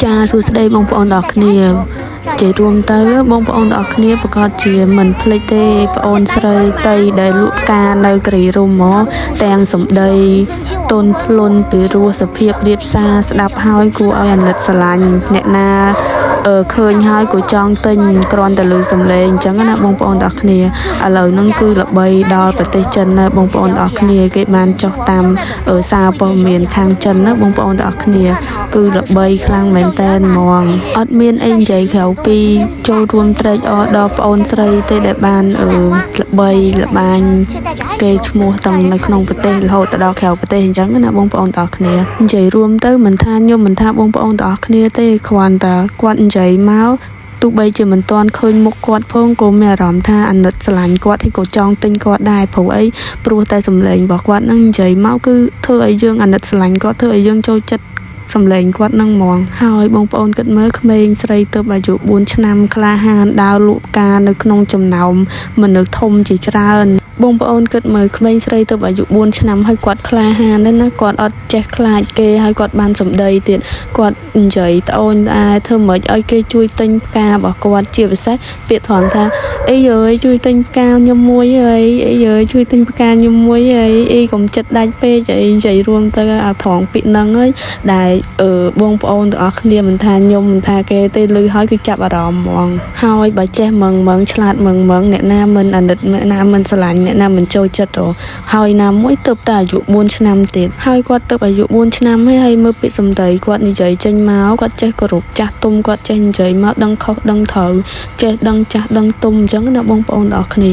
ចាសួស្តីបងប្អូនទាំងអស់គ្នាជារួមទៅបងប្អូនទាំងអស់គ្នាប្រកាសជាមិនភ្លេចទេប្អូនស្រីតីដែលលក់ផ្កានៅគ្រីរុំមកទាំងសម្ដីតូនភ្លុនពីរសភាពរៀបសារស្ដាប់ហើយគួរឲ្យអាណិតស្រឡាញ់អ្នកណាឃើញហើយក៏ចង់ទិញគ្រាន់តែលើសំឡេងអញ្ចឹងណាបងប្អូនទាំងអស់គ្នាឥឡូវហ្នឹងគឺល្បីដល់ប្រទេសចិនណាបងប្អូនទាំងអស់គ្នាគេបានចុះតាមសារព័ត៌មានខាងចិនណាបងប្អូនទាំងអស់គ្នាគឺល្បីខ្លាំងមែនតើហ្មងអត់មានអីនិយាយក្រៅពីចូលរួមត្រេកអរដល់ប្អូនស្រីទេដែលបានល្បីល្បាញគេឈ្មោះទាំងនៅក្នុងប្រទេសរហូតដល់ក្រៅប្រទេសអញ្ចឹងណាបងប្អូនទាំងអស់គ្នានិយាយរួមទៅមិនថាខ្ញុំមិនថាបងប្អូនទាំងអស់គ្នាទេគ្រាន់តែគាត់និយាយមកទោះបីជាមិនទាន់ឃើញមុខគាត់ផងក៏មានអារម្មណ៍ថាអាណិតស្រឡាញ់គាត់ហើយក៏ចង់ទិញគាត់ដែរព្រោះអីព្រោះតែសម្លេងរបស់គាត់នឹងនិយាយមកគឺធ្វើឲ្យយើងអាណិតស្រឡាញ់គាត់ធ្វើឲ្យយើងចូលចិត្តសម្លេងគាត់នឹងហ្មងហើយបងប្អូនគិតមើលក្មេងស្រីទៅអាយុ4ឆ្នាំក្លាហានដើរលក់ផ្កានៅក្នុងចំណោមមនុស្សធំជាច្រើនបងប្អូនគិតមើលក្មេងស្រីទៅអាយុ4ឆ្នាំហើយគាត់ក្លាហានណាគាត់អត់ចេះខ្លាចគេហើយគាត់បានសម្ដីទៀតគាត់និយាយត្អូញត្អែធ្វើម៉េចឲ្យគេជួយទិញផ្ការបស់គាត់ជាពិសេសពាក្យត្រង់ថាអីយើយជួយទិញផ្កាខ្ញុំមួយអីអីយើយជួយទិញផ្កាខ្ញុំមួយអីកុំចិត្តដាច់ពេកអីនិយាយរួមទៅអាត្រង់ពាក្យហ្នឹងហើយដែលបងប្អូនទាំងអស់គ្នាមិនថាខ្ញុំមិនថាគេទេឮហើយគឺចាប់អារម្មណ៍ហ្មងហើយបើចេះមឹងឆ្លាតមឹងអ្នកណាមិនអាណិតអ្នកណាមិនស្រឡាញ់អ្នកណាមិនចូលចិត្តហើយណាមួយទៅតែអាយុ4ឆ្នាំទៀតហើយគាត់ទៅអាយុ4ឆ្នាំហើយមើលពាក្យសម្ដីគាត់និយាយចេញមកគាត់ចេះគោរពចាស់ទុំគាត់ចេះនិយាយមកដឹងខុសដឹងត្រូវចេះដឹងចាស់ដឹងទុំអញ្ចឹងណាបងប្អូនទាំងអស់គ្នា